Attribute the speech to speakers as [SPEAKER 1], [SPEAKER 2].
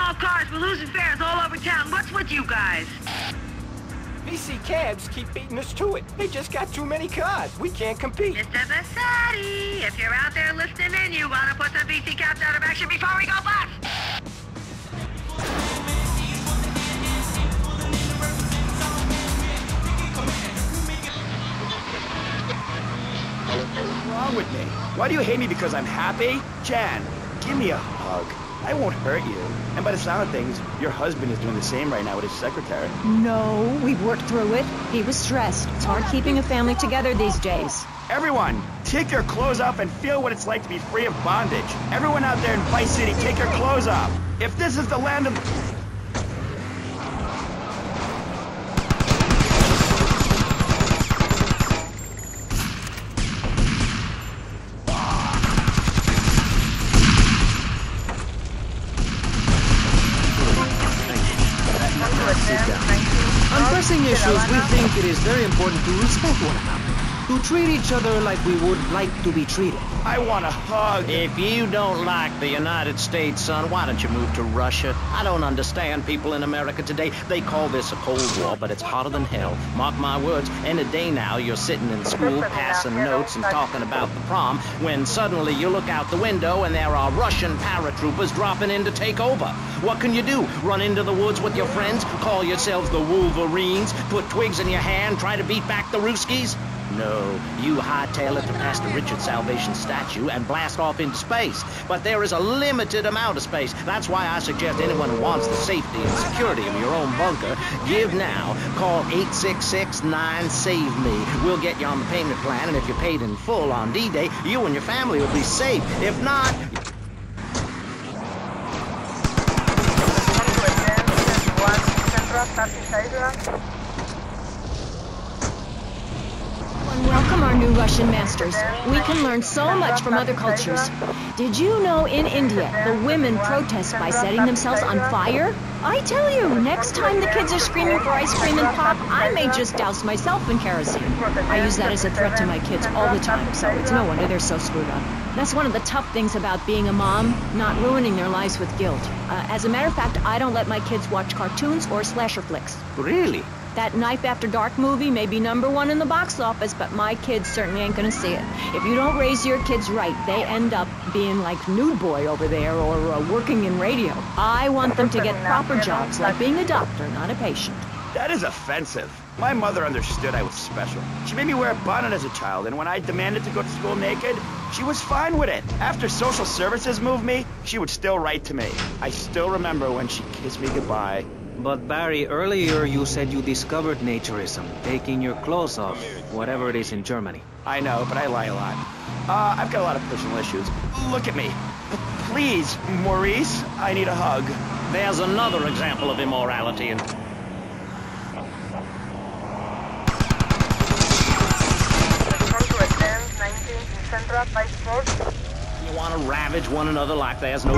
[SPEAKER 1] all cars. We're losing fares all over town. What's with you guys?
[SPEAKER 2] BC cabs keep beating us to it. They just got too many cars. We can't compete.
[SPEAKER 1] Mr. Bassotti, if you're out there listening in, you want to put the BC cabs out of action before we go bust.
[SPEAKER 3] What's wrong with me? Why do you hate me because I'm happy? Jan, give me a hug. I won't hurt you. And by the sound of things, your husband is doing the same right now with his secretary.
[SPEAKER 4] No, we've worked through it. He was stressed. It's hard keeping a family together these days.
[SPEAKER 3] Everyone, take your clothes off and feel what it's like to be free of bondage. Everyone out there in Vice City, take your clothes off. If this is the land of...
[SPEAKER 5] On pressing issues, we think it is very important to respect one another, to treat each other like we would like to be treated.
[SPEAKER 3] I want a hug.
[SPEAKER 6] If you don't like the United States, son, why don't you move to Russia? I don't understand people in America today. They call this a Cold War, but it's hotter than hell. Mark my words, any day now you're sitting in school passing notes and talking about the prom, when suddenly you look out the window and there are Russian paratroopers dropping in to take over. What can you do? Run into the woods with your friends? Call yourselves the Wolverines? Put twigs in your hand? Try to beat back the Ruskies? No, you hightail it to Pastor Richard's Salvation statue and blast off into space. But there is a limited amount of space. That's why I suggest anyone who wants the safety and security of your own bunker, give now. Call 866-9-SAVE-ME. We'll get you on the payment plan, and if you're paid in full on D-Day, you and your family will be safe. If not...
[SPEAKER 4] Welcome our new Russian masters. We can learn so much from other cultures. Did you know in India, the women protest by setting themselves on fire? I tell you, next time the kids are screaming for ice cream and pop, I may just douse myself in kerosene. I use that as a threat to my kids all the time, so it's no wonder they're so screwed up. That's one of the tough things about being a mom, not ruining their lives with guilt. As a matter of fact, I don't let my kids watch cartoons or slasher flicks.
[SPEAKER 6] Really?
[SPEAKER 4] That Knife After Dark movie may be #1 in the box office, but my kids certainly ain't gonna see it. If you don't raise your kids right, they end up being like Nude Boy over there or working in radio. I want them to get proper jobs, like being a doctor, not a patient.
[SPEAKER 3] That is offensive. My mother understood I was special. She made me wear a bonnet as a child, and when I demanded to go to school naked, she was fine with it. After social services moved me, she would still write to me. I still remember when she kissed me goodbye.
[SPEAKER 5] But Barry, earlier you said you discovered naturism, taking your clothes off, whatever it is in Germany.
[SPEAKER 3] I know, but I lie a lot. I've got a lot of personal issues. Look at me. Please, Maurice, I need a hug.
[SPEAKER 6] There's another example of immorality in... You want to ravage one another like there's no...